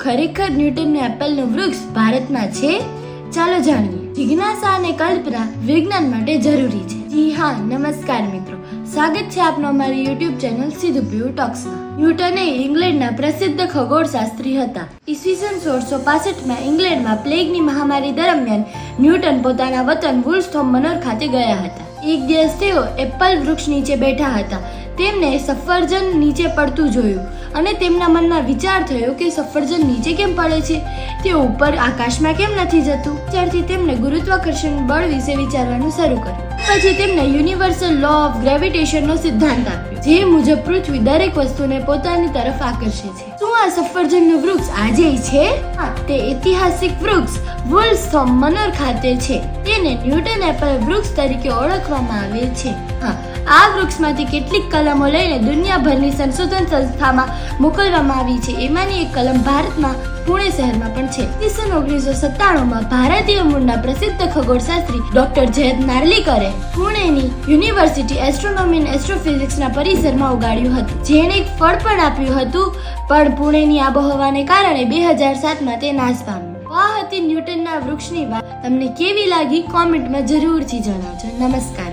ખરેખર ન્યૂટનનું એપલનું વૃક્ષ ભારતમાં છે? ચાલો જાણીએ. જિજ્ઞાસા અને કલ્પના વિજ્ઞાન માટે જરૂરી છે. જી હા, નમસ્કાર મિત્રો, સ્વાગત છે આપનો અમારી યુટ્યુબ ચેનલ સીધું પીવું ટોક્સમાં. ન્યૂટન એ ઇંગ્લેન્ડના પ્રસિદ્ધ ખગોળશાસ્ત્રી હતા. ઈસવીસન 1665માં ઇંગ્લેન્ડમાં પ્લેગની મહામારી દરમિયાન ન્યૂટન પોતાના વતન વુલ્સથોર્પ મનોર ખાતે ગયા હતા. એક દિવસ તેઓ એપલ વૃક્ષ નીચે બેઠા હતા. તેમને સફરજન નીચે પડતું જોયું અને તેમના મનમાં વિચાર થયો કે સફરજન નીચે કેમ પડે છે, તે ઉપર આકાશમાં કેમ નથી જતું. ત્યારથી તેમણે ગુરુત્વાકર્ષણ બળ વિશે વિચારવાનું શરૂ કર્યું. પછી તેમણે યુનિવર્સલ લો ઓફ ગ્રેવિટેશનનો સિદ્ધાંત આપ્યો, જે મુજબ પૃથ્વી દરેક વસ્તુને પોતાની તરફ આકર્ષે છે. શું આ સફરજનનું વૃક્ષ આજે છે? હા, તે ઐતિહાસિક વૃક્ષ વુલ્સથોર્પ મનોર ખાતે છે. તેને ન્યૂટન એપલ વૃક્ષ તરીકે ઓળખવામાં આવે છે. હા, આ વૃક્ષમાંથી કેટલીક કલમો લઈને દુનિયાભરની સંશોધન સંસ્થામાં મોકલવામાં આવી છે. એમાંની એક કલમ ભારતમાં પુણે શહેરમાં પણ છે. ઈસવીસન 1997માં ભારતીય મૂળના પ્રસિદ્ધ ખગોળશાસ્ત્રી ડોક્ટર જયંત નાર્લિકરે પુણેની યુનિવર્સિટી એસ્ટ્રોનોમી અને એસ્ટ્રોફિઝિક્સના પરિસરમાં ઉગાડ્યું હતું, જેને એક ફળ પણ આપ્યું હતું. પણ પુણેની આબોહવાને કારણે 2007માં તે નાશ પામ્યું. આ હતી ન્યૂટનના વૃક્ષની વાત. તમને કેવી લાગી કોમેન્ટમાં જરૂરથી જણાવજો. નમસ્કાર.